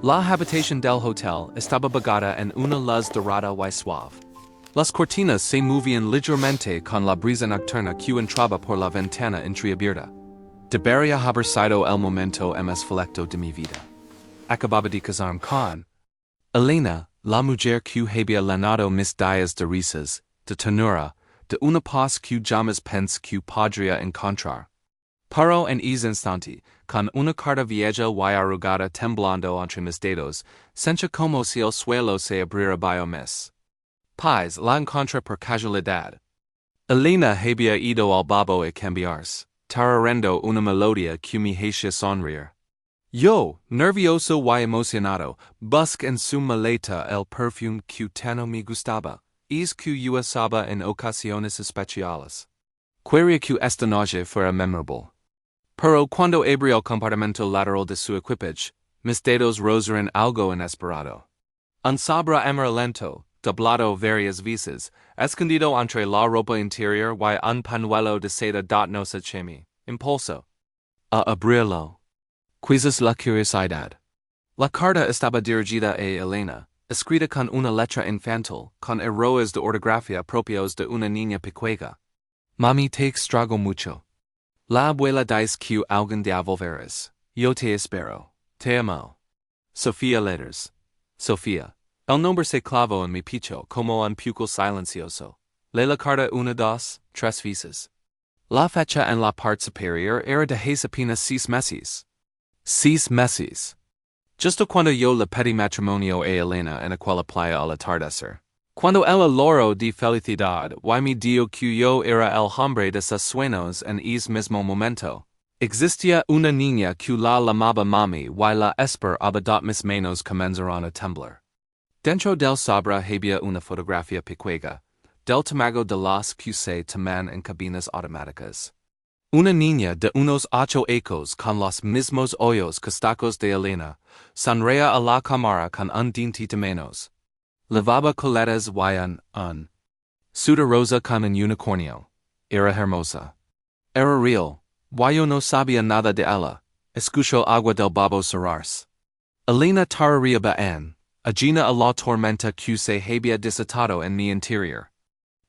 La habitación del hotel estaba bagada en una luz dorada y suave. Las cortinas se movían ligeramente con la brisa nocturna que entraba por la ventana entreabierta. Debería haber sido el momento más felecto de mi vida. Acababa de casarme con Elena, la mujer que había llenado mis días de risas, de ternura, de una paz que jamás pensé que podría encontrar. Pero en ese instante, con una carta vieja y arrugada temblando entre mis dedos, sentía como si el suelo se abriera bajo mis pies. La encontré por casualidad. Elena había ido al babo a cambiarse, tarareando una melodía que me hacía sonreír. Yo, nervioso y emocionado, busqué en su maleta el perfume que tanto me gustaba, y que yo usaba en ocasiones especiales. Quería que esta noche fuera memorable. Pero cuando abrí el compartimento lateral de su equipage, mis dedos rozaron algo inesperado. Un sobre amarillento, doblado varias veces, escondido entre la ropa interior y un pañuelo de seda nos echemi, impulso a abrirlo. Quizás la curiosidad. La carta estaba dirigida a Elena, escrita con una letra infantil, con errores de ortografía propios de una niña pequeña. Mami, te extraño mucho. La abuela dice que alguien de volverás. Yo te espero. Te amo. Sofía Letters. Sofía. El nombre se clavó en mi pecho como un puñal silencioso. Leí la carta 1, 2, 3 veces. La fecha en la parte superior era de hace apenas 6 meses. 6 meses. Justo cuando yo le pedí matrimonio a Elena en aquella playa al atardecer. Cuando ella loro de felicidad, y me dio que yo era el hombre de sus sueños en ese mismo momento. Existía una niña que la llamaba mami y la esperaba de mis manos comenzaron a temblar. Dentro del sobre había una fotografía pequeña, del tamaño de las que se toman en cabinas automáticas. Una niña de unos 8 años con los mismos ojos castacos de Elena, sonreía a la cámara con un diente de menos. Lavaba coletas y un suda rosa con un unicornio. Era hermosa. Era real. Y yo no sabía nada de ella. Escucho agua del babo cerrarse. Elena tararía bien, ajena a la tormenta que se había desatado en mi interior.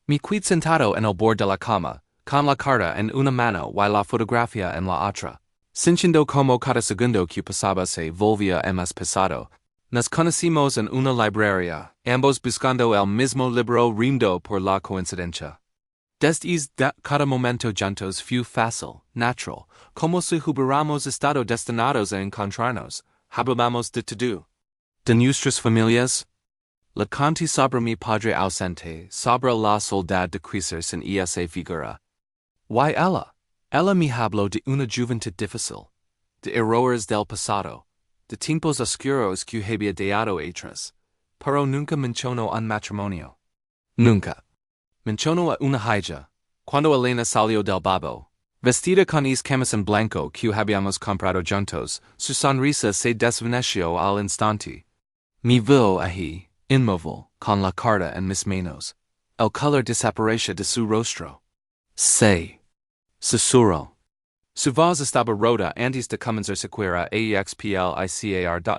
Me quedé sentado en el borde de la cama, con la carta en una mano y la fotografía en la otra, sintiendo como cada segundo que pasaba se volvía más pesado. Nos conocimos en una librería, ambos buscando el mismo libro rindo por la coincidencia. Desde cada momento juntos fue fácil, natural, como si hubiéramos estado destinados a encontrarnos. Hablábamos de todo. De nuestras familias. Le conté sobre mi padre ausente, sobre la soledad de crecer sin esa figura. Y ella me habló de una juventud difícil, de errores del pasado, de tiempos oscuros que había dejado atrás, pero nunca mencionó un matrimonio. Nunca. Mencionó a una hija, cuando Elena salió del babo, vestida con ese camisón blanco que habíamos comprado juntos, su sonrisa se desvaneció al instante. Me vio allí, inmóvil, con la carta en mis manos. El color desapareció de su rostro. Se susurró. Su voz estaba rota antes de comenzar siquiera a explicar.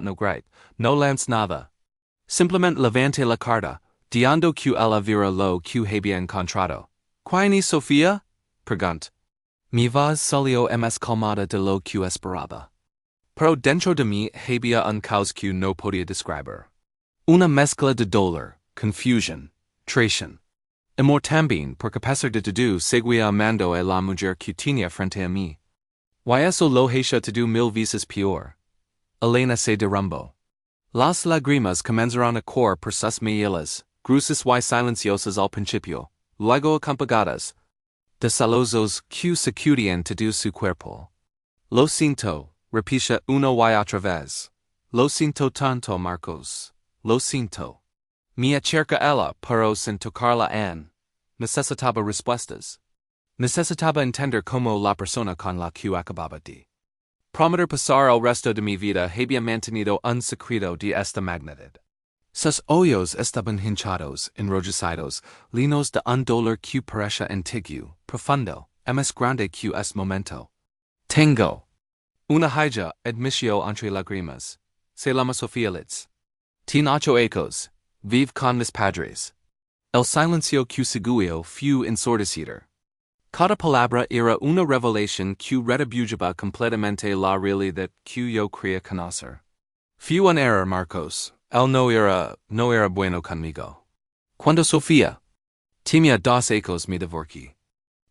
No grite, no lance nada. Simplemente levanté la carta, diciendo que ella viera lo que había encontrado. ¿Quién es Sofía? Preguntó. Mi voz salió más calmada de lo que esperaba. Pero dentro de mí había un caos que no podía describir. Una mezcla de dolor, confusión, traición. Amor también, porque a pesar de todo seguía amando a la mujer que tenía frente a mí. Y eso lo hacía todo 1000 veces peor. Elena se derrumbó. Las lágrimas comenzaron a correr por sus mejillas, gruesas y silenciosas al principio, luego acompagadas de sollozos que sacudían todo su cuerpo. Lo siento, repetía una y otra vez. Lo siento tanto, Marcos. Lo siento. Me acerca ella, pero sin tocarla necesitaba respuestas. Necesitaba entender cómo la persona con la que acababa de prometer pasar el resto de mi vida había mantenido un secreto de esta magnitud. Sus ojos estaban hinchados, enrojecidos, llenos de un dolor que parecía antiguo, profundo, más grande que este momento. Tengo una hija, admitió entre lágrimas. se llama Sofía Litz. Tin ocho ecos, vive con mis padres. El silencio que seguió fue ensordecido. Cada palabra era una revelación que retribuía completamente la realidad que yo creía conocer. Fue un error, Marcos. Él no era bueno conmigo. Cuando Sofía tenía 2 ecos me divorcí.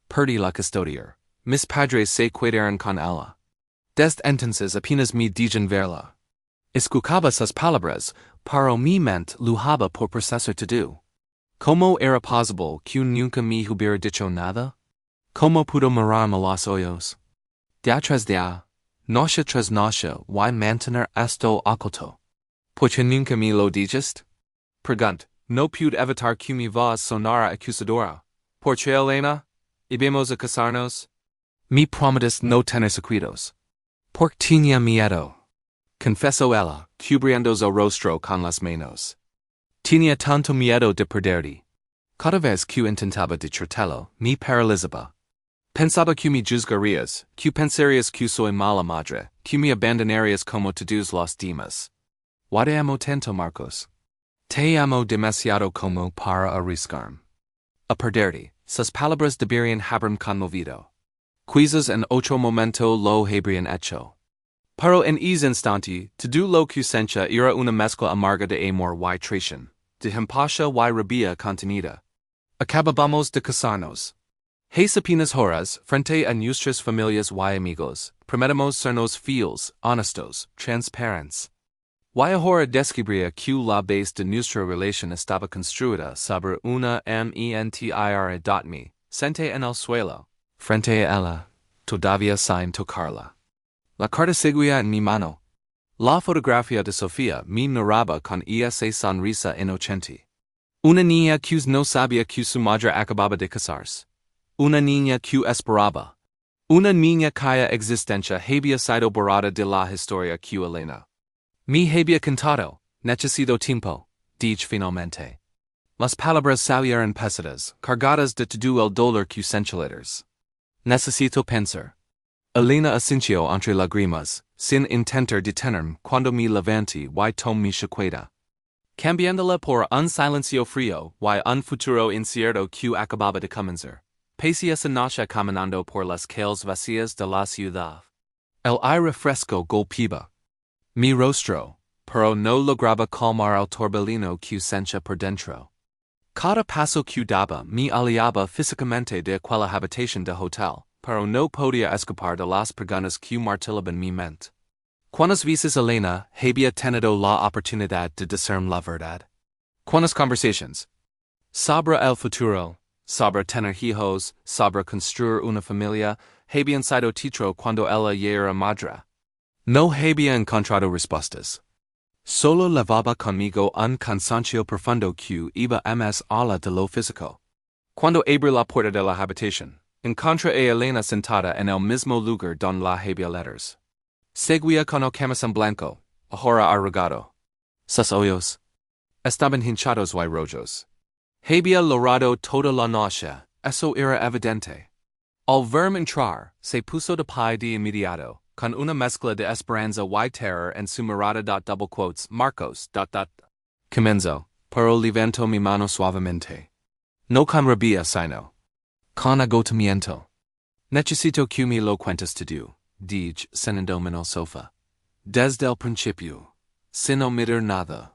Perdí la custodia. Mis padres se quedaron con ella. Desde entonces apenas me dejan verla. Escuchaba sus palabras, pero mi mente lujaba por procesar todo. ¿Cómo era posible que nunca me hubiera dicho nada? ¿Cómo pudo mirarme los ojos? Día tras día, noche tras noche, why mantener esto oculto? ¿Porque nunca me lo dijiste? Pregunt, no pude evitar que mi voz sonara acusadora. ¿Por qué, Elena? ¿Ibemos a casarnos? Me prometiste no tener secretos. Porque tenía miedo. Confesó ella, cubriendo el rostro con las manos. Tenía tanto miedo de perderte. Cada vez que intentaba decírtelo, me paralizaba. Pensaba que me juzgarías, que pensarías que soy mala madre, que me abandonarías como todos los demás. Why te amo tanto, Marcos? Te amo demasiado como para arriesgarme a perderte. Sus palabras deberían haberme conmovido. Quizás en otro momento lo habrían hecho. Pero en ese instante, todo lo que sentía era una mezcla amarga de amor y traición, de impaciencia y rabia contenida. Acabamos de casarnos. Hace apenas horas, frente a nuestras familias y amigos, prometemos sernos fieles, honestos, transparentes. Y ahora descubría que la base de nuestra relación estaba construida sobre una mentira. Senté en el suelo, frente a ella, todavía sin tocarla. La carta seguía en mi mano. La fotografía de Sofía me narraba con esa sonrisa inocente. Una niña que no sabía que su madre acababa de casarse. Una niña que esperaba. Una niña cuya existencia había sido borrada de la historia que Elena me había contado. Necesito tiempo, dije finalmente. Las palabras salieron pesadas, cargadas de todo el dolor que sentiletas. Necesito pensar. Elena asintió entre lágrimas, sin intentar detenerme cuando me levanté y tomé mi chaqueta. Cambiándola por un silencio frío y un futuro incierto que acababa de comenzar. Parecía esa noche caminando por las calles vacías de la ciudad. El aire fresco golpeaba mi rostro, pero no lograba calmar el torbellino que sentía por dentro. Cada paso que daba me alejaba físicamente de aquella habitación de hotel, pero no podía escapar de las preguntas que martillaban mi mente. ¿Cuántas veces Elena había tenido la oportunidad de decirme la verdad? ¿Cuántas conversaciones? Sobre el futuro, sobre tener hijos, sobre construir una familia, habían sido teatro cuando ella ya era madre. No había encontrado respuestas. Solo levaba conmigo un cansancio profundo que iba más allá de lo físico. Cuando abrí la puerta de la habitación, encontré a Elena sentada en el mismo lugar donde la había letters. Seguía con el camisón blanco, ahora arrugado. Sus ojos estaban hinchados y rojos. Había llorado toda la noche, eso era evidente. Al verme entrar, se puso de pie de inmediato, con una mezcla de esperanza y terror en su mirada. Double quotes, Marcos. Comenzó, pero levantó mi mano suavemente. No con rabia, sino con agotamiento. Necesito que me lo cuentes todo, dije, sentándome en el sofá. Desde el principio, sin omitir nada.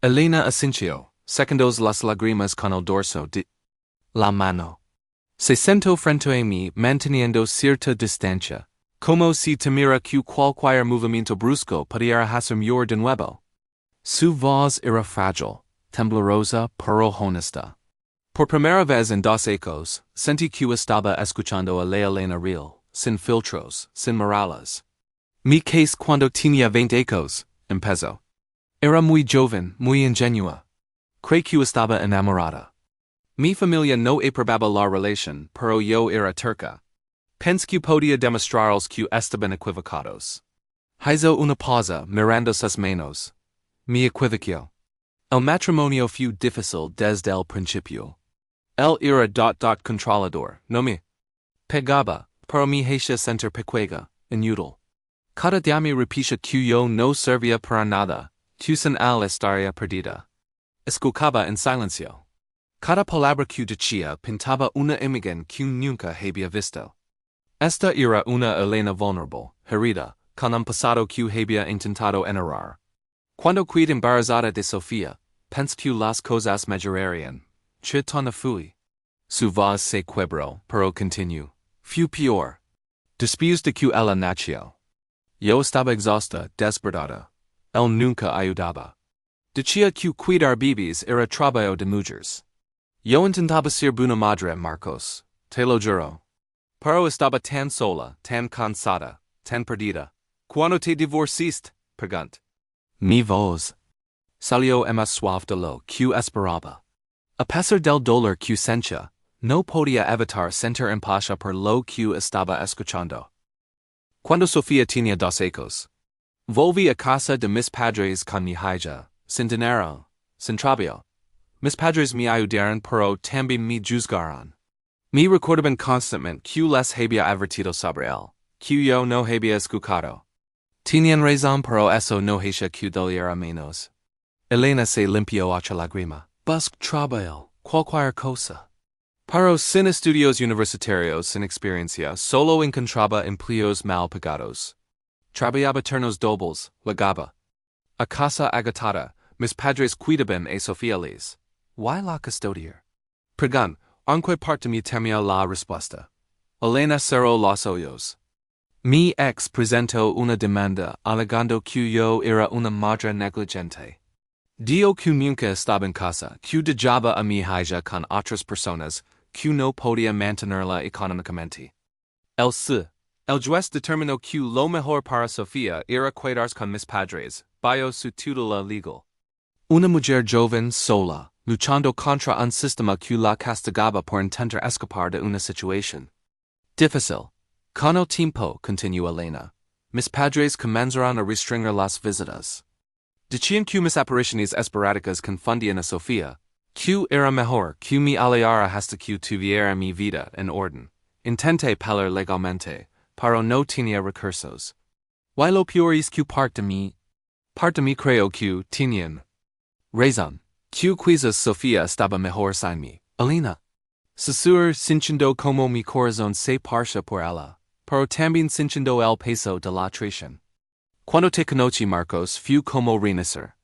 Elena asintió, secundó las lágrimas con el dorso de la mano. Se sentó frente a mí manteniendo cierta distancia, como si temiera que cualquier movimiento brusco pudiera hacerme de nuevo. Su voz era frágil, temblorosa pero honesta. Por primera vez en 2 ecos, sentí que estaba escuchando a la Elena real, sin filtros, sin murallas. Mi case cuando tenía 20 ecos, empezó. Era muy joven, muy ingenua. Creí que estaba enamorada. Mi familia no aprobaba la relación, pero yo era terca. Pensé que podía demostraros que estaban equivocados. Hizo una pausa, mirando sus manos. Me equivoqué. El matrimonio fue difícil desde el principio. Él era controlador, no me pegaba, pero me hacía sentir pequeña, inútil. Cada día me repisha que yo no servía para nada, que sin él estaría perdida. Escuchaba en silencio. Cada palabra que decía pintaba una imagen que nunca había visto. Esta era una Elena vulnerable, herida, con un pasado que había intentado enterrar. Cuando quedé embarazada de Sofía, pensé que las cosas mejorarían. Che no fui. Su voz se quebró, pero continuó. Fue peor. Después de que ella nació. Yo estaba exhausta, desbordada. Él nunca ayudaba. Decía que cuidar bebés era trabajo de mujeres. Yo intentaba ser buena madre, Marcos, te lo juro. Pero estaba tan sola, tan cansada, tan perdida. ¿Cuándo te divorciaste? Pregunt. Mi voz salió más suave de lo que esperaba. A pesar del dolor que sentía, no podía evitar sentir empatía por lo que estaba escuchando. Cuando Sofía tenía 2 hijos, volví a casa de mis padres con mi hija, sin dinero, sin trabajo. Mis padres me ayudaron pero también me juzgaron. Me recordaban constantemente que les había advertido sobre él, que yo no había escuchado. Tenían razón pero eso no hacía que doliera menos. Elena se limpió otra lágrima. Busco trabajo, cualquier cosa. Pero sin estudios universitarios, sin experiencia, solo encontraba empleos mal pagados. Trabajaba turnos dobles, llegaba a casa agotada, mis padres cuidaban a Sofía les. ¿Why la custodiar? Pregun, aunque parte me temía la respuesta. Elena cerró los ojos. Mi ex presentó una demanda alegando que yo era una madre negligente. Dio que nunca estaba en casa, que dejaba a mi hija con otras personas, que no podía mantenerla económicamente. El juez determinó que lo mejor para Sofía era quedarse con mis padres, bajo su tutela legal. Una mujer joven sola, luchando contra un sistema que la castigaba por intentar escapar de una situación difícil. Con el tiempo, continuó Elena, mis padres comenzaron a restringir las visitas. Decían que mis apariciones esporádicas confundían a Sofía, que era mejor que me alejara hasta que tuviera mi vida en orden. Intenté pelear legalmente, pero no tenía recursos. Y lo peor es que parte de mí creo que tenían razón, que quizás Sofía estaba mejor sin mí. Elena. Susur sintiendo como mi corazón se parcha por ella, pero también sintiendo el peso de la traición. Cuando te conocí, Marcos, fui como renacer.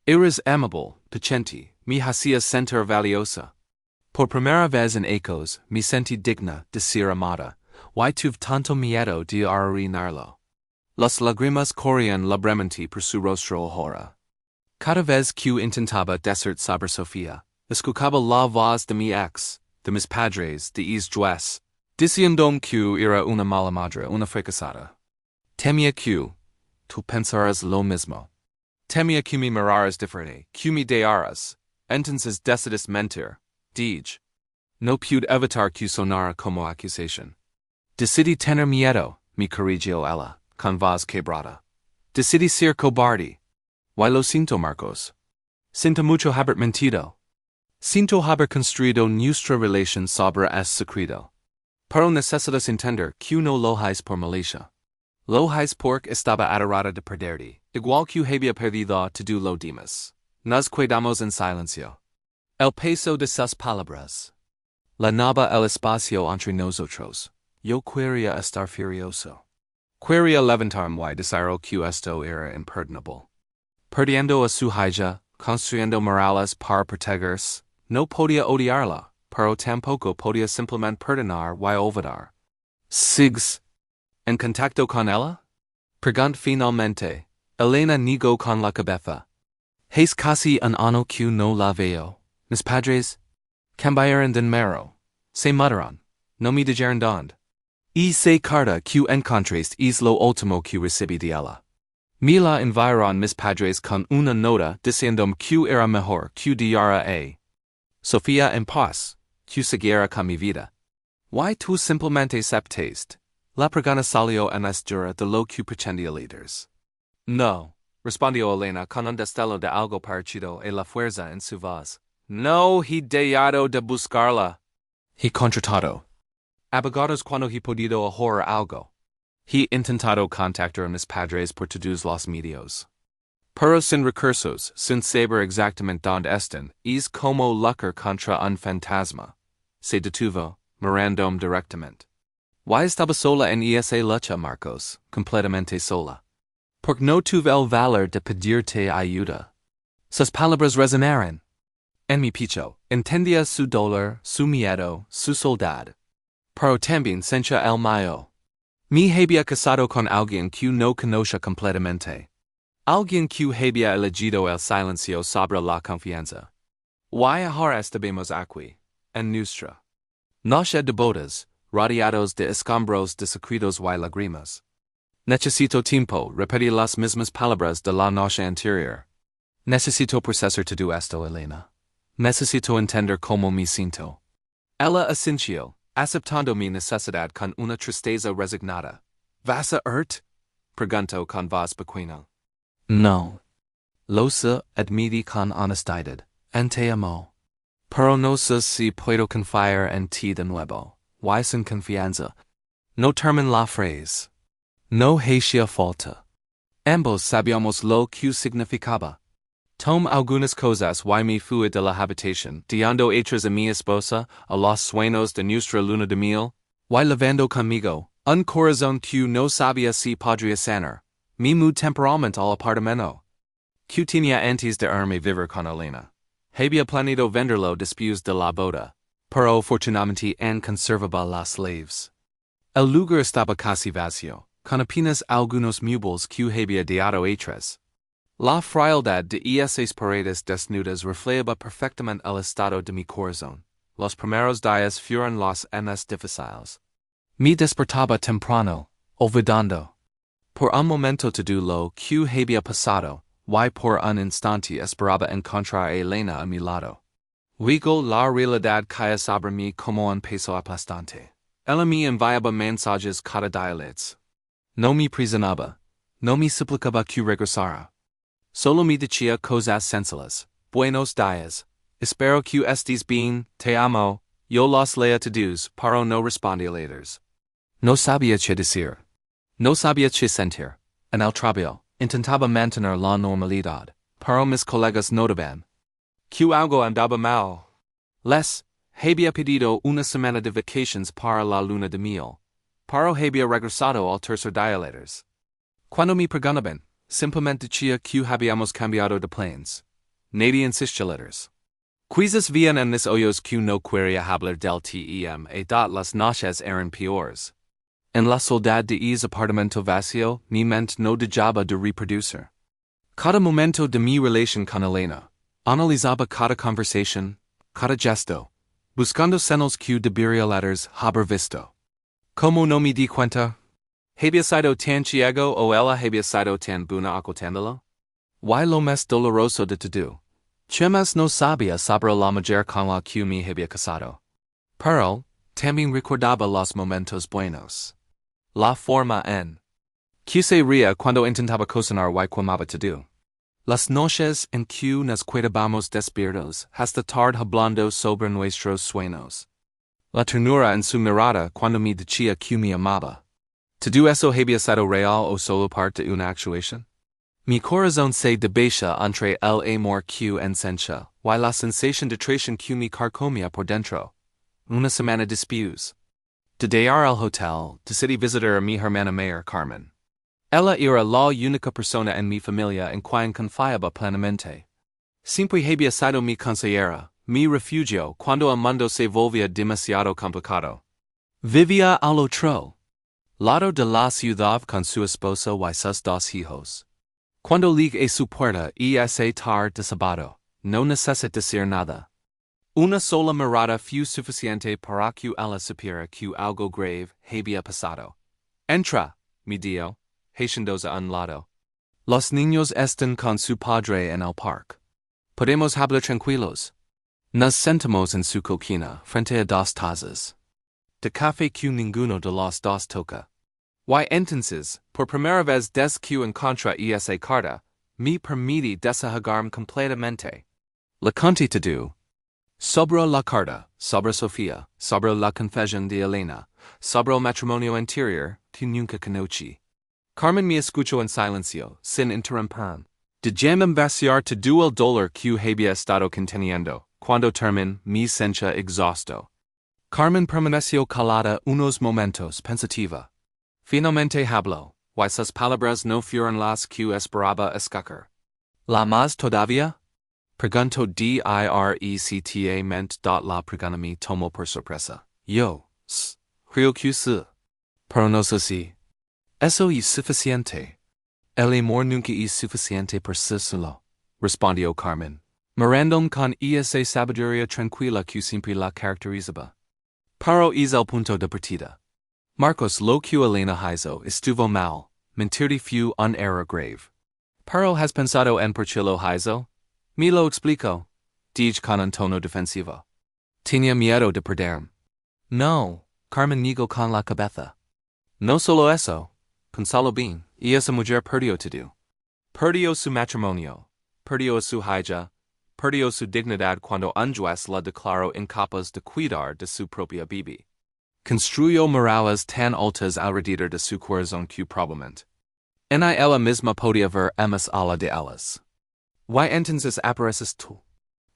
Eres amable, paciente, me hacías sentir valiosa. Por primera vez en ecos, me sentí digna de ser amada, y tuve tanto miedo de arruinarlo. Las lágrimas corrían libremente por su rostro ahora. Cada vez que intentaba decir sobre Sofía, escuchaba la voz de mi ex, de mis padres, de is juez, diciendo que era una mala madre, una fracasada. Temía que tú pensarás lo mismo. Temía que me miraras diferente, que me dejaras. Entonces decidís mentir. Dij. No pude evitar que sonara como acusación. Decidí tener miedo, me corrigió ella, con voz quebrada. Decidí ser cobarde. Y lo siento, Marcos. Siento mucho haber mentido. Siento haber construido nuestra relación sobre es secreto. Pero necesitas entender que no lo hice por malicia. Lo hice porque estaba adorada de perderte, igual que había perdido todo lo demás. Nos quedamos en silencio. El peso de sus palabras llenaba el espacio entre nosotros. Yo quería estar furioso. Quería levantarme y decir que esto era imperdonable. Perdiendo a su hija, construyendo morales para protegerse, no podía odiarla, pero tampoco podía simplemente perdonar y olvidar. ¿Sigues en contacto con ella? Preguntó finalmente. Elena negó con la cabeza. Es casi un año que no la veo. Mis padres cambiaron de número. Se mudaron. No me dijeron dónde. Y se carta que encontraste es lo último que recibí de ella. Me la enviaron mis padres con una nota diciendo que era mejor que diara a Sofía en paz, que siguiera con mi vida. ¿Why tú simplemente aceptaste? La pregunta salió en estura de lo que pretendía líderes. No, respondió Elena con un destello de algo parecido a la fuerza en su voz. No he dejado de buscarla. He contratado. Abogados cuando he podido ahorrar algo. He intentado contactar a mis padres por todos los medios. Pero sin recursos, sin saber exactamente dónde están, es como luchar contra un fantasma. Se detuvo, mirandome directamente. Why estaba sola en esa lucha, Marcos, completamente sola? Porque no tuve el valor de pedirte ayuda. Sus palabras resonaron en mi pecho. Entendía su dolor, su miedo, su soledad. Pero también sentía el mío. Me había casado con alguien que no conocía completamente. Alguien que había elegido el silencio sobre la confianza. Why ahora estabemos aquí, en nuestra noche de bodas, rodeados de escombros de secretos y lágrimas. Necesito tiempo, repetir las mismas palabras de la noche anterior. Necesito procesar todo esto, Elena. Necesito entender cómo me siento. Ella asintió, aceptando mi necesidad con una tristeza resignada. ¿Vas a irte? Preguntó con voz pequeña. No. Lo sé, admití con honestidad. Te amo. Pero no sé si puedo confiar en ti de nuevo. Why sin confianza? No termine la frase. No hacía falta. Ambos sabíamos lo que significaba. Tom algunas cosas y me fui de la habitación, dando hechos a mi esposa, a los sueños de nuestra luna de miel, y levando conmigo, un corazón que no sabía si podría sanar, mi muy temperament al apartamento. Que tenía antes de irme vivir con Elena. Había planeado venderlo después de la boda, pero fortunadamente en conservaba las llaves. El lugar estaba casi vacío, con apenas algunos muebles que había dejado atrás. La frialdad de esas paredes desnudas reflejaba perfectamente el estado de mi corazón. Los primeros días fueron los más difíciles. Me despertaba temprano, olvidando por un momento todo lo que había pasado, y por un instante esperaba encontrar a Elena a mi lado. Luego la realidad caía sobre mí como un peso aplastante. Ella me enviaba mensajes cada día. No me presionaba, no me suplicaba que regresara. Solo me decía cosas sencillas. Buenos días. Espero que estés bien, te amo. Yo los leo todos, pero no respondía letters. No sabía qué decir. No sabía qué sentir. En el trabajo, intentaba mantener la normalidad, pero mis colegas notaban que algo andaba mal. Les había pedido una semana de vacations para la luna de miel, pero había regresado al tercer día letters. Cuando me preguntaban, simplemente decía que habíamos cambiado de planes. Nadie insistía letters. Quizás vían en mis ojos que no quería hablar del TEM y dat las noches eran peores. En la soledad de ese apartamento vacío, mi mente no dejaba de reproducir. Cada momento de mi relación con Elena, analizaba cada conversación, cada gesto, buscando señales que debería letters haber visto. ¿Cómo no me di cuenta? ¿Había sido tan ciego o ella había sido tan buena ocultándolo? Y lo más doloroso de todo, Chemas no sabía sobre la mujer con la que me había casado. Pero, también recordaba los momentos buenos. La forma en que se ría cuando intentaba cocinar y quemaba todo. Las noches en que nos quedábamos despiertos hasta tarde hablando sobre nuestros sueños. La ternura en su mirada cuando me decía que me amaba. ¿Todo eso había sido real o solo parte de una actuación? Mi corazón se debatia entre el amor que ensancha y la sensación de traición que me carcomía por dentro. Una semana después de llegar al hotel, decidí visitar a mi hermana mayor Carmen. Ella era la única persona en mi familia en quien confiaba plenamente. Siempre había sido mi consejera, mi refugio cuando el mundo se volvía demasiado complicado. Vivía al otro lado de la ciudad con su esposa y sus dos hijos. Cuando llegué a su puerta y ese tarde de sábado, no necesité decir nada. Una sola mirada fue suficiente para que ella supiera que algo grave había pasado. Entra, me dijo, haciéndose a un lado. Los niños están con su padre en el parque. Podemos hablar tranquilos. Nos sentamos en su cocina frente a dos tazas de café que ninguno de los dos toca. Y entonces, por primera vez desde que encontré esa carta, me permití desahogarme completamente. Le conté todo. Sobre la carta, sobre Sofía, sobre la confesión de Elena, sobre el matrimonio anterior, que nunca conocí. Carmen me escuchó en silencio, sin interrupción. De llamem vaciar todo el dolor que había estado conteniendo, cuando termin mi sencha exhausto. Carmen permaneció calada unos momentos pensativa. Finalmente habló, y sus palabras no fueron las que esperaba escuchar. ¿La más todavía? Preguntó directamente la pregunta me tomó por sorpresa. Yo, creo que sí. Pero no sé si. Eso es suficiente. El amor nunca es suficiente por sí solo, respondió Carmen, mirándome con esa sabiduría tranquila que siempre la caracterizaba. Pero es el punto de partida. Marcos lo que Elena hizo estuvo mal, mentir fue un error grave. Pero has pensado en por qué lo hizo? Me lo explico. Dije con un tono defensivo. Tenía miedo de perderme. No, Carmen negó con la cabeza. No solo eso. Pensalo bien, y esa mujer perdió todo. Perdió su matrimonio, perdió su hija, perdió su dignidad cuando un juez la declaró incapaz de cuidar de su propia bebé. Construyó murallas tan altas alrededor de su corazón que probablemente ni ella misma podía ver más allá de ellas. ¿Y entonces apareces tú?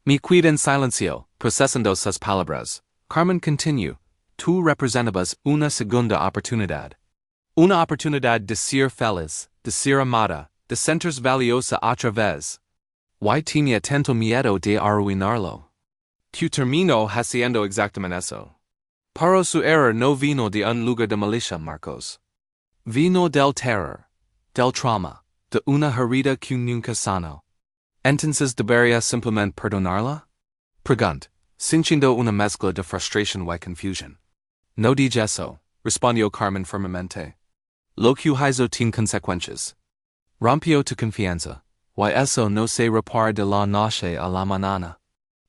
Me quedé en silencio, procesando sus palabras. Carmen continuó, tú representabas una segunda oportunidad. Una oportunidad de ser feliz, de ser amada, de sentirse valiosa otra vez. ¿Y tenía tanto miedo de arruinarlo? Que terminó haciendo exactamente eso. Pero su error no vino de un lugar de malicia, Marcos. Vino del terror, del trauma, de una herida que nunca sanó. Entonces debería simplemente perdonarla? Pregunt, sintiendo una mezcla de frustración y confusión. No dije eso, respondió Carmen firmemente. Lo que hizo tiene consecuencias. Rompió tu confianza, y eso no se repara de la noche a la mañana.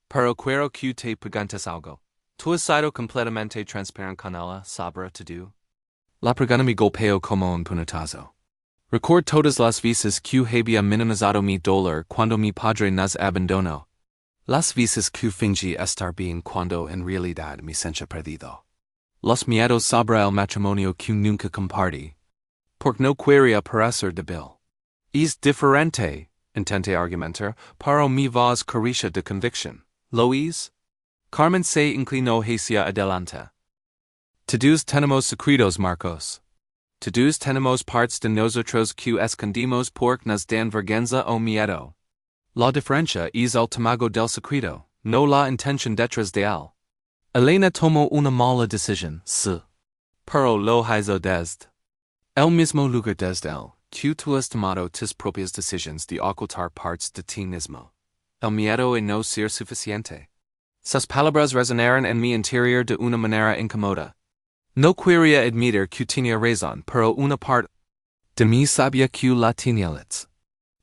Pero quiero que te preguntes algo. ¿Tú has sido completamente transparente con ella sobre todo? La pregunta me golpeó como un puñetazo. Recuerdo todas las veces que había minimizado mi dolor cuando mi padre nos abandonó. Las veces que fingí estar bien cuando en realidad me sentía perdido. Los miedos sobre el matrimonio que nunca compartí. Porque no quería parecer débil. Es diferente, intenté argumentar, pero mi voz carecia de convicción. ¿Lo es? Carmen se inclinó hacia adelante. Todos tenemos secretos, Marcos. Todos tenemos partes de nosotros que escondimos porque nos dan vergüenza o miedo. La diferencia es el tamaño del secreto, no la intención detrás de él. Elena tomó una mala decisión, sí. Pero lo hizo desde el mismo lugar desde él, que tú has tomado tus propias decisiones de ocultar partes de ti mismo. El miedo a no ser suficiente. Sus palabras resonaron en mi interior de una manera incómoda. No quería admitir que tenía razón, pero una parte de mí sabía que la tenía.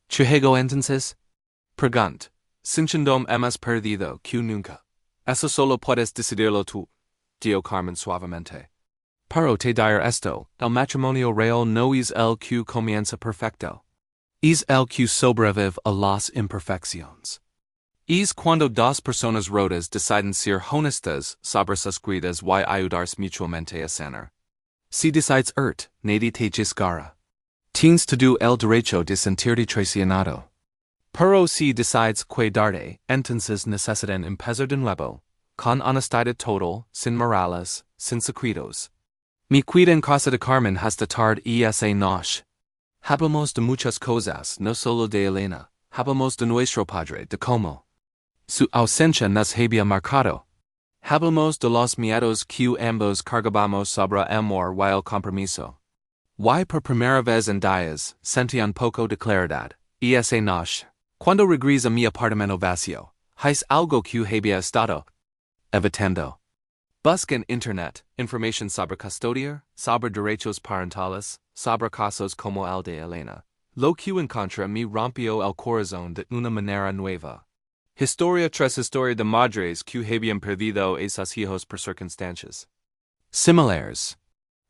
¿Chuhego entonces? Pregunt, sintiéndome más perdido que nunca. Eso solo puedes decidirlo tú, dijo Carmen suavemente. Pero te diré esto, el matrimonio real no es el que comienza perfecto. Es el que sobrevive a las imperfecciones. Es cuando dos personas rotas deciden ser honestas sobre sus heridas y ayudarse mutuamente a sanar. Si decides nadie te juzgará. Tienes todo el derecho de sentirte traicionado. Pero si decides cuidarte, entonces necesitan empezar de nuevo, con honestidad total, sin morales, sin secretos. Me quedé en casa de Carmen hasta tarde esa noche. Hablamos de muchas cosas, no solo de Elena. Hablamos de nuestro padre, de cómo su ausencia nos había marcado. Hablamos de los miedos que ambos cargábamos sobre el amor y el compromiso. Y por primera vez en días, sentí un poco de claridad. Esa noche, cuando regresé a mi apartamento vacío, hice algo que había estado evitando. Busqué en Internet información sobre custodia, sobre derechos parentales, sobre casos como el de Elena. Lo que encontré me rompió el corazón de una manera nueva. Historia tras historia de madres que habían perdido a sus hijos por circunstancias similares.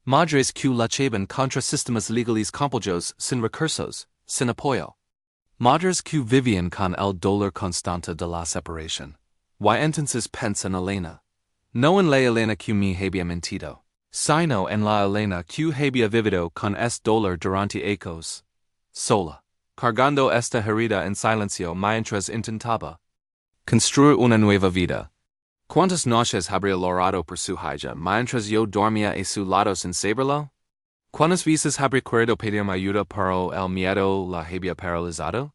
Madres que luchaban contra sistemas legales complejos sin recursos, sin apoyo. Madres que vivían con el dolor constante de la separación. Y entonces pensé en Elena. No en la Elena que me había mentido. Sino en la Elena que había vivido con dolor durante ecos. Sola. Cargando esta herida en silencio mientras intentaba construir una nueva vida. ¿Cuántas noches habría llorado por su hija mientras yo dormía a su lado sin saberlo? ¿Cuántas veces habría querido pedirme ayuda pero el miedo la había paralizado?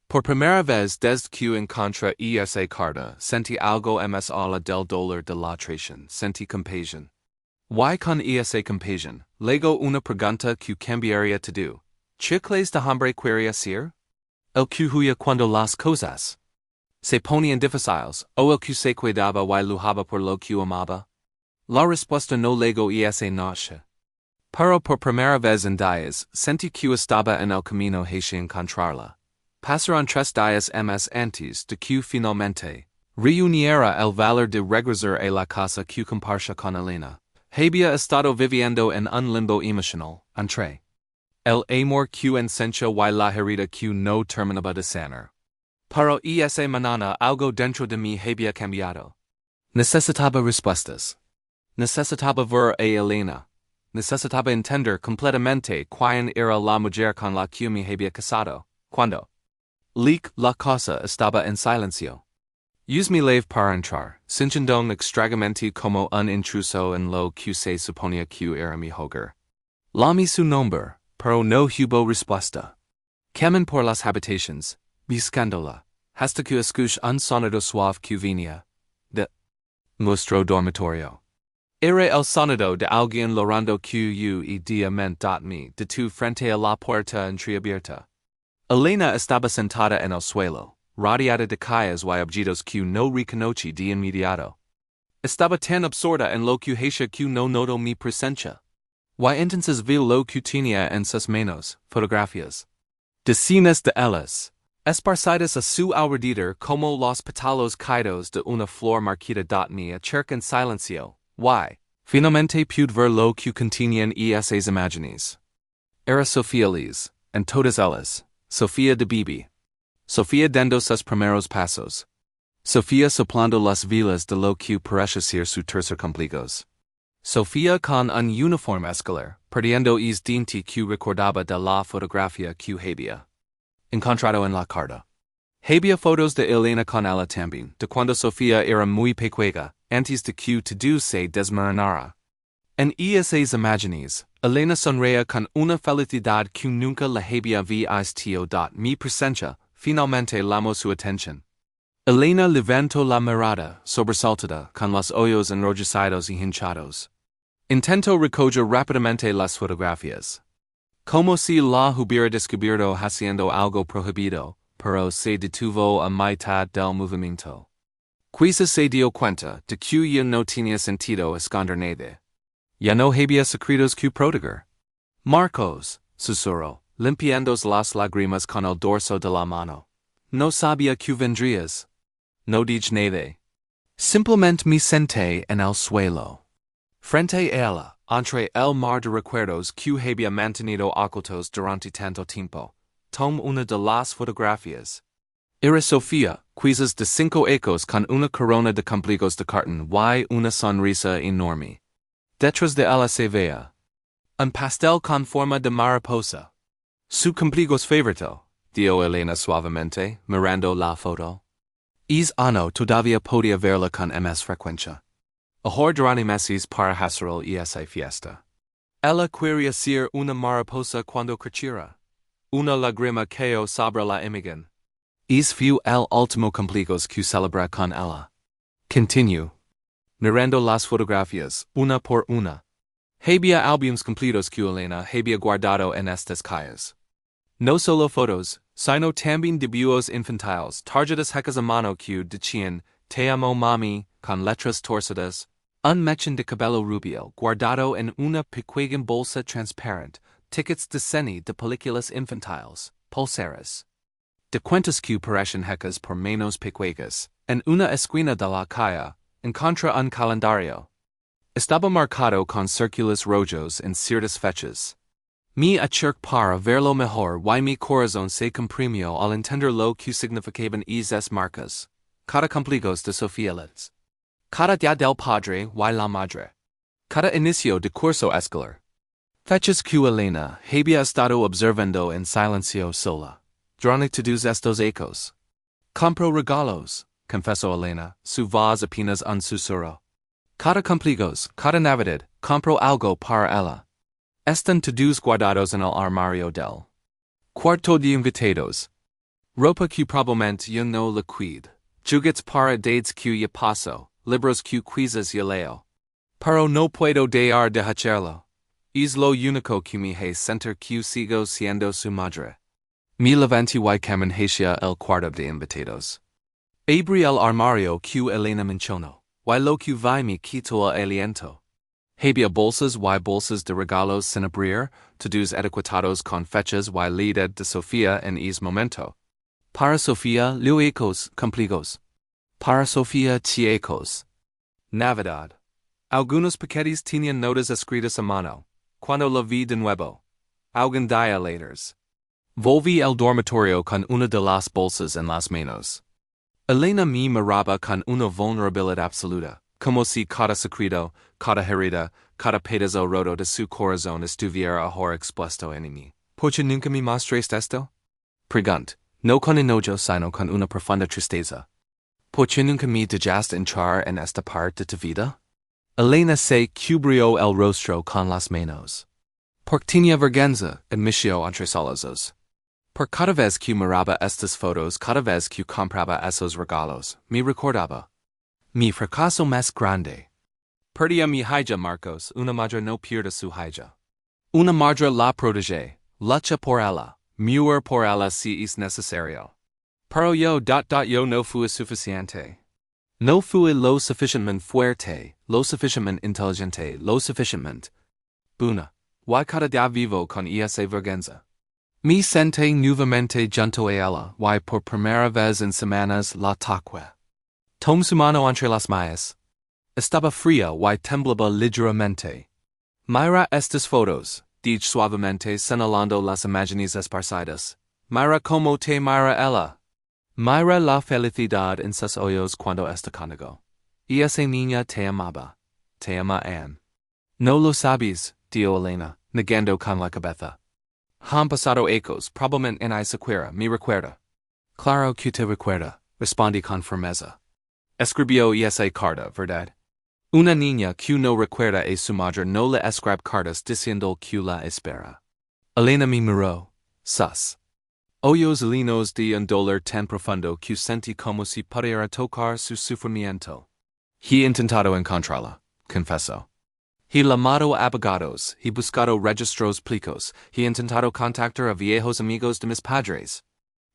Por primera vez desde que encontré esa carta, sentí algo más allá del dolor de la traición, sentí compasión. Why con esa compasión? Luego una pregunta que cambiaría todo. ¿Qué clase de hombre quería ser? El que huía cuando las cosas se ponían difíciles, o el que se cuidaba y luchaba por lo que amaba? La respuesta no llegó esa noche. Pero por primera vez en días, sentí que estaba en el camino hacia encontrarla. Pasaron 3 días más antes de que finalmente reuniera el valor de regresar a la casa que compartía con Elena. Había estado viviendo en un limbo emocional, entre el amor que ensancha y la herida que no terminaba de sanar. Pero esa mañana algo dentro de mí había cambiado. Necesitaba respuestas. Necesitaba ver a Elena. Necesitaba entender completamente quién era la mujer con la que me había casado. Cuando la casa estaba en silencio. Use mi lave para entrar, sintiendo extrañamente como un intruso en lo que se suponía que era mi hogar. Llamé su nombre, pero no hubo respuesta. Camin por las habitaciones, buscándola, hasta que escuché un sonido suave que venía de nuestro dormitorio. Era el sonido de alguien llorando que me detuve frente a la puerta entreabierta. Elena estaba sentada en el suelo, rodeada de calles y objetos que no reconocí de inmediato. Estaba tan absorta en lo que hacía que no notó mi presencia. Y entonces vi lo que tenía en sus manos, fotografías. Decenas de ellas, esparcidas a su alrededor como los pétalos caídos de una flor marchita. Me acerqué en silencio, y finalmente pude ver lo que contenían esas imágenes. Era Sofía Liz, en todas ellas. Sofía de Bibi. Sofía dando sus primeros pasos. Sofía soplando las velas de lo que parecía ser su tercer cumpleaños. Sofía con un uniforme escolar, perdiendo es diente que recordaba de la fotografía que había encontrado en la carta. Había fotos de Elena con ella también, de cuando Sofía era muy pequeña, antes de que todo se desmoronara. En esas imágenes, Elena sonreía con una felicidad que nunca la había visto. Mi presencia finalmente llamó su atención. Elena levantó la mirada, sobresaltada, con los ojos enrojecidos y hinchados. Intentó recoger rápidamente las fotografías. Como si la hubiera descubierto haciendo algo prohibido, pero se detuvo a mitad del movimiento. Quizás se dio cuenta de que ya no tenía sentido esconder nada. Ya no había secretos que proteger. Marcos, susurró, limpiando las lágrimas con el dorso de la mano. No sabía que vendrías. No dije nada. Simplemente me senté en el suelo. Frente a ella, entre el mar de recuerdos que había mantenido ocultos durante tanto tiempo, tomó una de las fotografías. Era Sofía, quizás de 5 ecos con una corona de cumpleaños de cartón y una sonrisa enorme. Detrás de ella se veía un pastel con forma de mariposa. Su cumpleaños favorito, dijo Elena suavemente, mirando la foto. Todavía podía verla con más frecuencia. Ahora durante meses para hacerlo esa fiesta. Ella quería ser una mariposa cuando creciera. Una lágrima cayó sobre la imagen. Fue el último cumpleaños que celebré con ella. Continuó, mirando las fotografías, una por una. Había álbumes completos que Elena había guardado en estas calles. No solo fotos, sino también dibujos infantiles, tarjetas hechas a mano que decían, Te amo mami, con letras torcidas, un mechón de cabello rubio guardado en una pequeña bolsa transparente, tickets de cine de películas infantiles, pulseras. De cuentas que parecen hechas por manos pequeñas, en una esquina de la calle, encontré un calendario. Estaba marcado con círculos rojos en ciertas fechas. Me acerqué para verlo mejor y mi corazón se comprimió al entender lo que significaban esas marcas. Cada cumpleaños de Sofía Liz. Cada día del padre y la madre. Cada inicio de curso escolar. Fechas que Elena había estado observando en silencio sola. Durante todos estos ecos. Compro regalos, confesó Elena, su voz apenas un susurro. Cada cumpleaños, cada Navidad, compro algo para ella. Están todos guardados en el armario del cuarto de invitados. Ropa que probablemente yo no la cuido. Juguetes para dates que yo paso, libros que quizás yo leo. Pero no puedo dejar de hacerlo. Es lo único que me hace sentir que sigo siendo su madre. Mi levanté y caminhacia el cuarto de invitados. Abrí el armario que Elena mencionó, y lo que vi me quitó el aliento. Había bolsas y bolsas de regalos sin abrir, todos etiquetados con fechas y letra de Sofía en ese momento. Para Sofía, luecos, cumpleaños. Para Sofía, tiecos. Navidad. Algunos paquetes tenían notas escritas a mano. Cuando la vi de nuevo. Algún día later. Volví al dormitorio con una de las bolsas en las manos. Elena me miraba con una vulnerabilidad absoluta, como si cada secreto, cada herida, cada pedazo roto de su corazón estuviera ahora expuesto en mí. ¿Por qué nunca me mostraste esto? Pregunt, no con enojo sino con una profunda tristeza. ¿Por qué nunca me dejaste entrar en esta parte de tu vida? Elena se cubrió el rostro con las manos. Porque tenía vergüenza, admitió entre sollozos. Por cada vez que miraba estas fotos, cada vez que compraba esos regalos, me recordaba mi fracaso más grande. Perdí a mi hija Marcos, una madre no pierde su hija. Una madre la protege, lucha por ella, muere por ella si es necesario. Pero yo no fui suficiente. No fui lo suficientemente fuerte, lo suficientemente inteligente, lo suficientemente buena. Y cada día vivo con esa vergüenza. Me senté nuevamente junto a ella, y por primera vez en semanas la toqué. Tomé su mano entre las mías. Estaba fría y temblaba ligeramente. Mira estas fotos, dije suavemente señalando las imágenes esparcidas. Mira como te mira ella. Mira la felicidad en sus ojos cuando está contigo. Y esa niña te amaba. Te ama Anne. No lo sabes, dijo Elena, negando con la cabeza. Han pasado ecos, probablemente en sequera, me recuerda. Claro que te recuerda, respondí con firmeza. Escribió esa carta, ¿verdad? Una niña que no recuerda a su madre no le escribe cartas diciendo que la espera. Elena me miró. Sus ojos llenos de un dolor tan profundo que sentí como si pudiera tocar su sufrimiento. He intentado encontrarla, confesó. He llamado a abogados, he buscado registros públicos, he intentado contactar a viejos amigos de mis padres.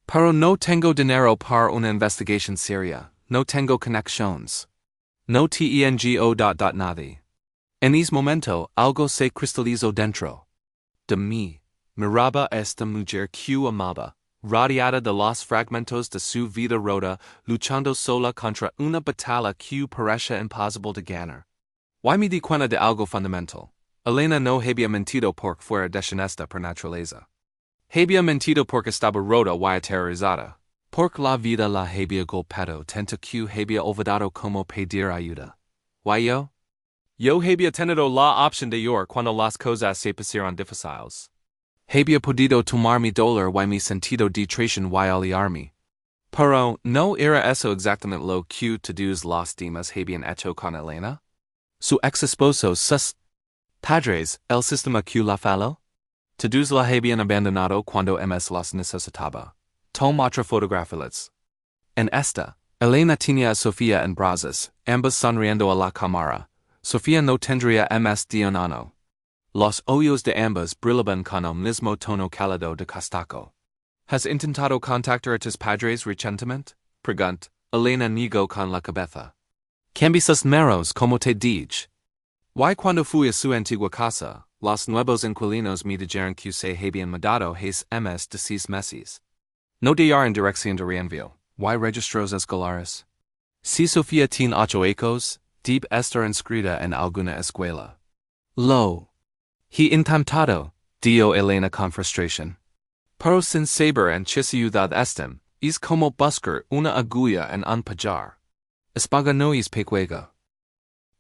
Pero no tengo dinero para una investigación seria, no tengo conexiones. No tengo nadie. En ese momento, algo se cristalizó dentro de mí. Miraba a esta mujer que amaba, rodeada de los fragmentos de su vida rota, luchando sola contra una batalla que parecía imposible de ganar. Y me di cuenta de algo fundamental. Elena no había mentido porque fuera deshonesta por naturaleza. Había mentido porque estaba rota y aterrorizada. Porque la vida la había golpeado tanto que había olvidado cómo pedir ayuda. ¿Y yo? Yo había tenido la opción de llorar cuando las cosas se pusieron difíciles. Había podido tomar mi dolor y mi sentido de traición y aliarme. Pero, ¿no era eso exactamente lo que todos los demás habían hecho con Elena? Su ex esposo, sus padres, el sistema que la falló? Todos la habían abandonado cuando MS las necesitaba. Tom otra fotografías. En esta, Elena tenía a Sofía en brazos, ambas sonriendo a la cámara. Sofía no tendría MS de un ano. Los ojos de ambas brillaban con el mismo tono cálido de castaco. ¿Has intentado contactar a tus padres recientemente? Preguntó. Elena negó con la cabeza. Cambié sus números como te dije. Y cuando fui a su antigua casa, los nuevos inquilinos me dijeron que se habían mudado hace MS de 6 meses. No dar en dirección de reenvío. Y registros escolares. Si Sofía tiene 8 ecos, debe estar inscrita en alguna escuela. Lo he intentado, dijo Elena con frustración. Pero sin saber en qué ciudad están, es como buscar una agulla en un pajar. Espaga no es pequeño.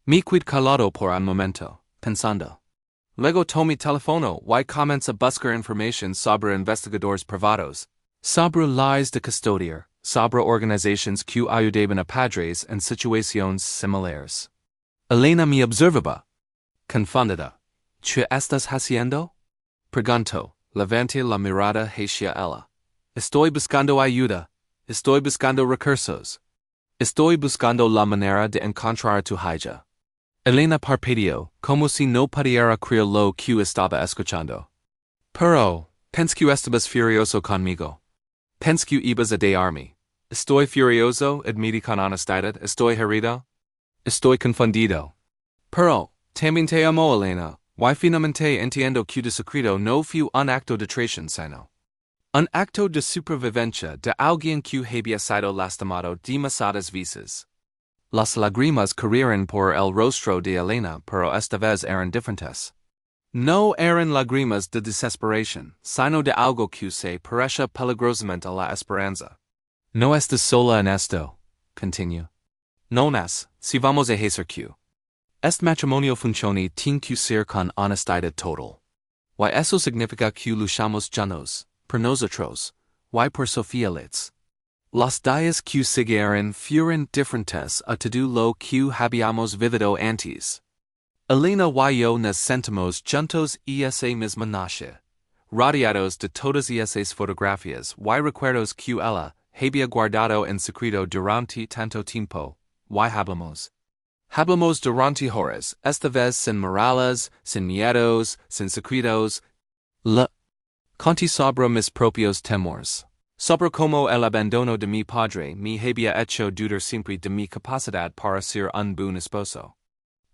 Me quedé calado por un momento. pensando. Luego tomi telefono, y comments a buscar information sobre investigadores privados, sobre lies de custodiar, sobre organizations que ayudaban a padres en situaciones similares. Elena me observaba. Confundida. ¿Qué estás haciendo? Preguntó, levante la mirada hacia ella. Estoy buscando ayuda. Estoy buscando recursos. Estoy buscando la manera de encontrar tu hija. Elena parpadeó, como si no pudiera creer lo que estaba escuchando. Pero, pensé que estabas furioso conmigo. Pensé que ibas a dejarme. Estoy furioso, admití con honestidad. Estoy herido. Estoy confundido. Pero, también te amo, Elena. Y finalmente entiendo que tu secreto no fue un acto de traición sino un acto de supervivencia de alguien que había sido lastimado demasiadas veces. Las lágrimas corrieron por el rostro de Elena, pero esta vez eran diferentes. No eran lágrimas de desesperación, sino de algo que se parece peligrosamente a la esperanza. No estás sola en esto, continuó. No nas, si vamos a hacer que este matrimonio funcione tiene que ser con honestidad total. Y eso significa que luchamos juntos, por nosotros, y por Sofía Litz. Los días que siguieron fueron diferentes a todo lo que habíamos vivido antes. Elena y yo nos sentimos juntos esa misma noche, rodeados de todas esas fotografías y recuerdos que ella había guardado en secreto durante tanto tiempo, y hablamos. Hablamos durante horas, esta vez sin morales, sin miedos, sin secretos. Conti sobre mis propios temores. Sobre cómo el abandono de mi padre me había hecho dudar siempre de mi capacidad para ser un buen esposo.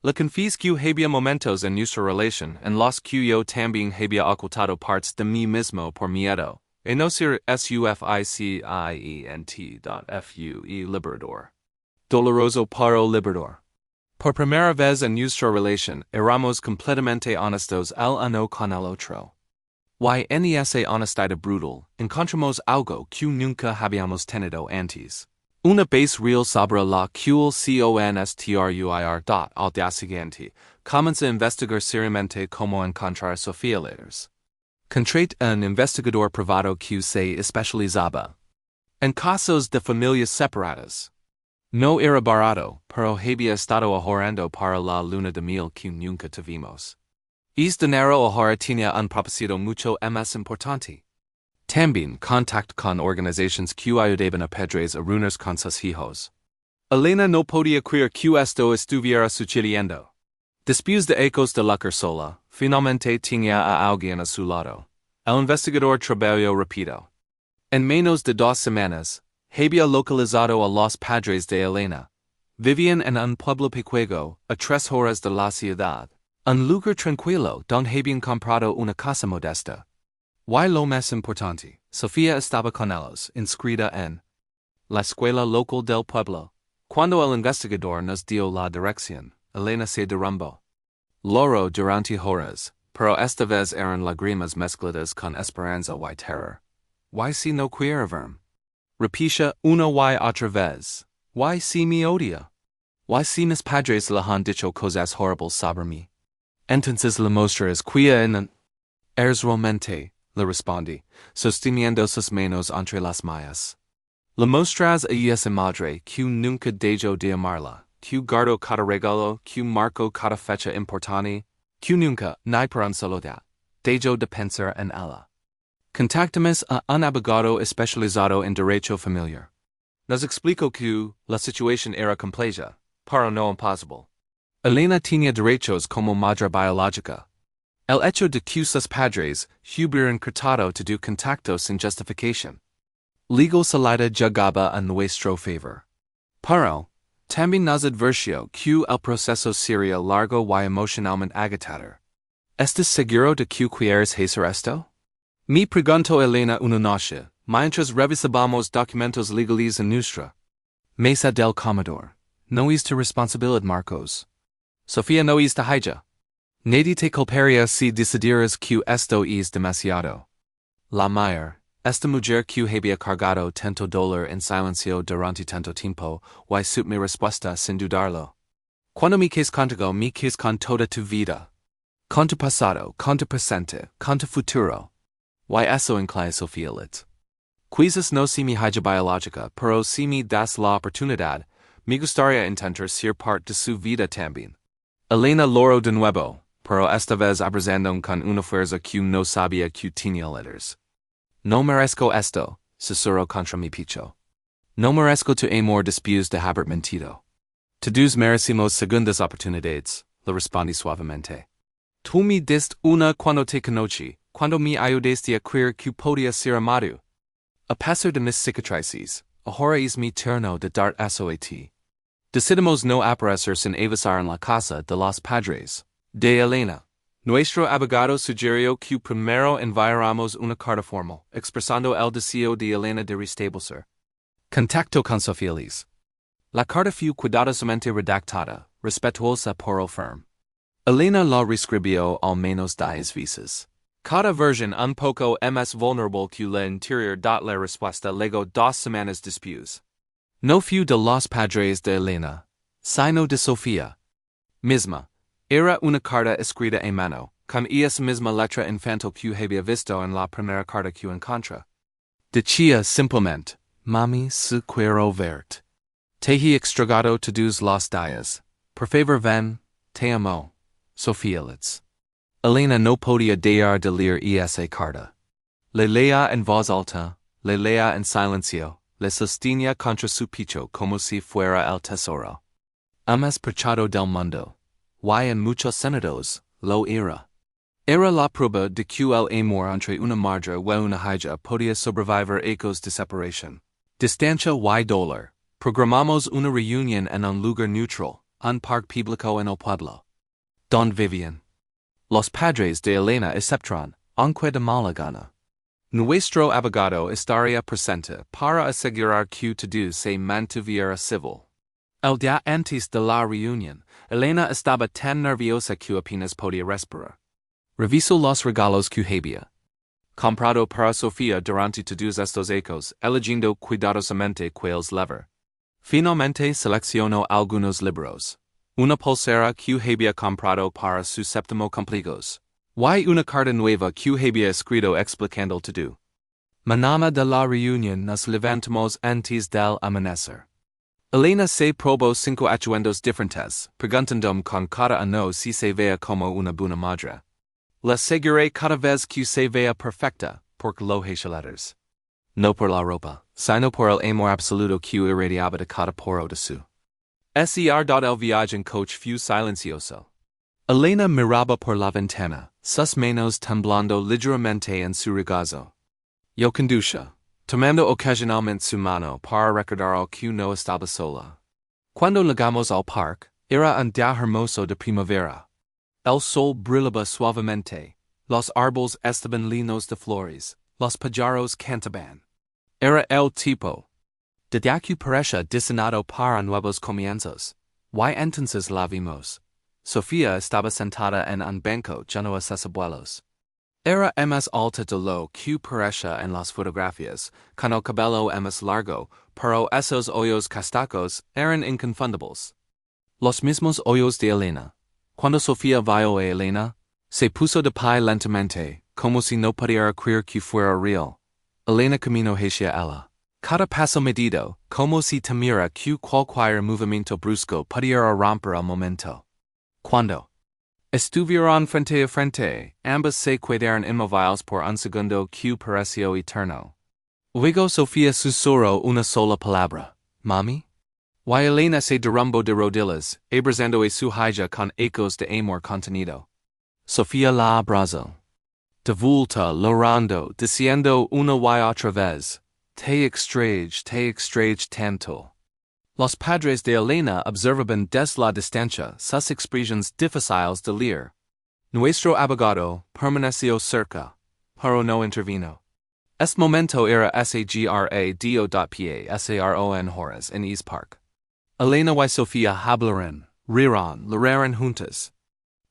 La confis que había momentos en nuestra relación en los que yo también había ocultado partes de mí mismo por miedo, y no ser suficient.fue liberador. Doloroso pero liberador. Por primera vez en nuestra relación, éramos completamente honestos el uno con el otro. Y en esa honestidad brutal, encontramos algo que nunca habíamos tenido antes. Una base real sobre la cual construir. Al día siguiente, comienza a investigar seriamente cómo encontrar Sofía Litz. Contraté un investigador privado que se especializaba en casos de familias separadas. No era barato, pero había estado ahorrando para la luna de miel que nunca tuvimos. Dinero ahora tenía un propósito mucho más importante. También contacto con organizaciones que ayudaban a padres a reunirse con sus hijos. Elena no podía creer que esto estuviera sucediendo. Después de ecos de la sola, finalmente tenía a alguien a su lado. El investigador trabajó rápido. En menos de 2 semanas, había localizado a los padres de Elena. Vivían en un pueblo pequeño, a 3 horas de la ciudad. Un lugar tranquilo donde habían comprado una casa modesta. Y lo más importante, Sofía estaba con ellos, inscrita en la escuela local del pueblo. Cuando el investigador nos dio la dirección, Elena se derrumbó. Lloró durante horas, pero esta vez eran lágrimas mezcladas con esperanza y terror. Y si no quiere verme. Repita una y otra vez. Y si me odia. Y si mis padres le han dicho cosas horribles sobre mí. Entonces le mostrarás quia en eres realmente, le respondí, sosteniendo sus manos entre las mías. Le mostrarás a esa madre que nunca dejó de amarla, que guardó cada regalo, que marcó cada fecha importante, que nunca, ni por un solo día, dejó de pensar en ella. Contactamos a un abogado especializado en derecho familiar. Nos explicó que la situación era compleja, pero no imposible. Elena tenía derechos como madre biológica. El hecho de que sus padres hubieran tratado de contacto sin justificación. Legal salida jugaba a nuestro favor. Pero, también nos advirtió que el proceso sería largo y emocionalmente agotador. ¿Estás seguro de que quieres hacer esto? Me preguntó Elena una noche, mientras revisábamos documentos legales en nuestra mesa del comedor. No es tu responsabilidad, Marcos. Sofía no es tu hija. Nadie te culparía si decidieras que esto es demasiado. La mayor, esta mujer que había cargado tanto dolor en silencio durante tanto tiempo, y su mi respuesta sin dudarlo. Cuando me quedes contigo, me quedes con toda tu vida. Con tu pasado, con tu presente, con tu futuro. Y eso incluye Sofía lit. Quizás no si mi hija biológica, pero si me das la oportunidad, me gustaría intentar ser parte de su vida también. Elena loro de nuevo, pero esta vez abrazando con una fuerza que no sabía que tenía letters. No merezco esto, susurro contra mi pecho. No merezco tu amor después de haber mentido. Todos merecimos segundas oportunidades, le respondí suavemente. Tú me diste una cuando te conocí, cuando me ayudaste a creer que podía ser amado. A pesar de mis cicatrices, ahora es mi turno de dar eso a ti. Decidimos no aparecer sin avisar en la casa de los padres de Elena. Nuestro abogado sugirió que primero enviáramos una carta formal, expresando el deseo de Elena de restablecer contacto con su feliz. La carta fue cuidadosamente redactada, respetuosa pero firme. Elena la reescribió al menos 10 veces. Cada versión un poco más vulnerable que la anterior. La respuesta luego 2 semanas después. No fue de los padres de Elena, sino de Sofía misma. Era una carta escrita a mano, con esa misma letra infantil que había visto en la primera carta que encontré. Decía simplemente, Mami, si quiero verte. Te he extragado todos los días. Por favor ven, te amo. Sofía Litz. Elena no podía dejar de leer esa carta. Le leía en voz alta, le leía en silencio, le sostenía contra su pecho como si fuera el tesoro más preciado del mundo. Y en muchos sentidos, lo era. Era la prueba de que el amor entre una madre y una hija podía sobrevivir ecos de separación, distancia y dolor. Programamos una reunión en un lugar neutral, un parque público en el pueblo. Donde vivían los padres de Elena aceptaron, aunque de mala gana. Nuestro abogado estaría presente para asegurar que todo se mantuviera civil. El día antes de la reunión, Elena estaba tan nerviosa que apenas podía respirar. Revisó los regalos que había comprado para Sofía durante todos estos ecos, eligiendo cuidadosamente cuáles lever. Finalmente seleccionó algunos libros. Una pulsera que había comprado para su séptimo cumpleaños. Y una carta nueva que había escrito explicando todo. Mañana de la reunión nos levantamos antes del amanecer. Elena se probó 5 atuendos diferentes, preguntando con cada uno si se vea como una buena madre. Le aseguré cada vez que se vea perfecta, porque lo hecho letters. No por la ropa, sino por el amor absoluto que irradiaba de cada poro de su ser. El viaje en coche fue silencioso. Elena miraba por la ventana, sus manos temblando ligeramente en su regazo. Yo conducía, tomando ocasionalmente su mano para recordar que no estaba sola. Cuando llegamos al parque, era un día hermoso de primavera. El sol brillaba suavemente, los árboles estaban llenos de flores, los pájaros cantaban. Era el tipo de día que parecía diseñado para nuevos comienzos. Y entonces la vimos. Sofía estaba sentada en un banco lleno de sus abuelos. Era más alta de lo que parecía en las fotografías, con el cabello más largo, pero esos ojos castacos eran inconfundibles. Los mismos ojos de Elena. Cuando Sofía vio a Elena, se puso de pie lentamente, como si no pudiera creer que fuera real. Elena caminó hacia ella. Cada paso medido, como si temiera que cualquier movimiento brusco pudiera romper el momento. Cuando estuvieron frente a frente, ambas se quedaron inmóviles por un segundo que pareció eterno. Luego Sofía susurró una sola palabra, ¿Mami? Y Elena se derrumbó de rodillas, abrazando a su hija con ecos de amor contenido. Sofía la abrazó. De vuelta, llorando, diciendo una y otra vez, te extraño tanto. Los padres de Elena observaban desde la distancia sus expresiones difíciles de leer. Nuestro abogado permaneció cerca, pero no intervino. Este momento era sagrado.pasron horas en East Park. Elena y Sofía hablaron, rieron juntas.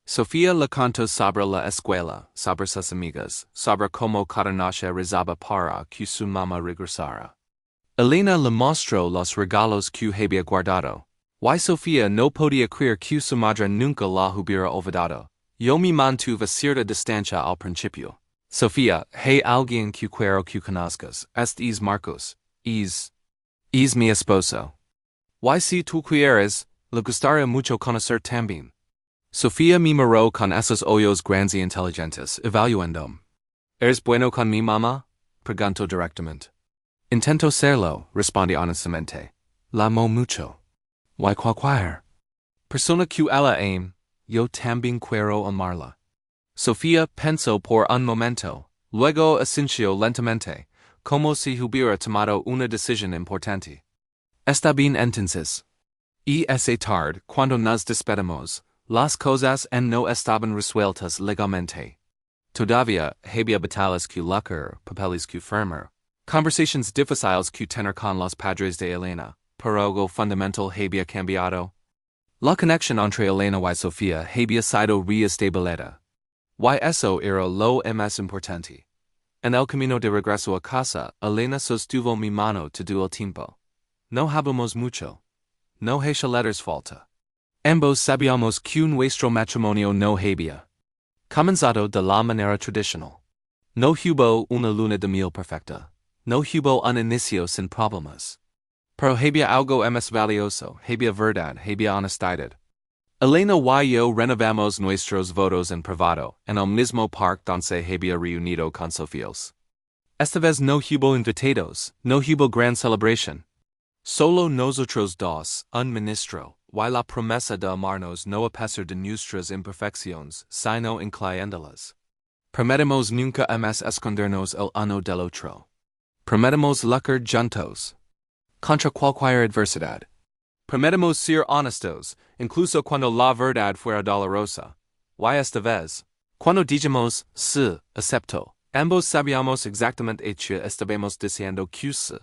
Sofía le contó sobre la escuela, sobre sus amigas, sobre cómo cada noche rezaba para que su mamá regresara. Elena le mostró los regalos que había guardado. Y Sofía no podía creer que su madre nunca la hubiera olvidado. Yo me mantuve a cierta distancia al principio. Sofía, hey alguien que quiero que conozcas, es Marcos, es mi esposo. Y si tú quieres, le gustaría mucho conocer también. Sofía me miró con esos ojos grandes y inteligentes, evaluándome. ¿Eres bueno con mi mamá? Preguntó directamente. Intento serlo, respondí honestamente. La amo mucho. Y cualquier persona que ella ame, yo también quiero amarla. Sofía pensó por un momento, luego asintió lentamente, como si hubiera tomado una decisión importante. Está bien entonces. Y esa tarde, cuando nos despedimos, las cosas no estaban resueltas legalmente. Todavía había batallas que lucrar, papeles que firmar, conversations difíciles que tener con los padres de Elena, pero algo fundamental había cambiado. La conexión entre Elena y Sofía había sido reestablecida. Y eso era lo más importante. En el camino de regreso a casa, Elena sostuvo mi mano todo el tiempo. No hablamos mucho. No hecha letters falta. Ambos sabíamos que nuestro matrimonio no había comenzado de la manera tradicional. No hubo una luna de miel perfecta. No hubo un inicio sin problemas. Pero había algo más valioso, había verdad, había honestidad. Elena y yo renovamos nuestros votos en privado, en el mismo parque donde se había reunido con Sofías. Esta vez no hubo invitados, no hubo gran celebración. Solo nosotros dos, un ministro, y la promesa de amarnos no a pesar de nuestras imperfecciones, sino incluyéndolas. Prometemos nunca más escondernos el uno del otro. Prometemos luchar juntos contra cualquier adversidad. Prometemos ser honestos, incluso cuando la verdad fuera dolorosa. Y esta vez, cuando dijimos sí, acepto, ambos sabíamos exactamente que estábamos diciendo que sí.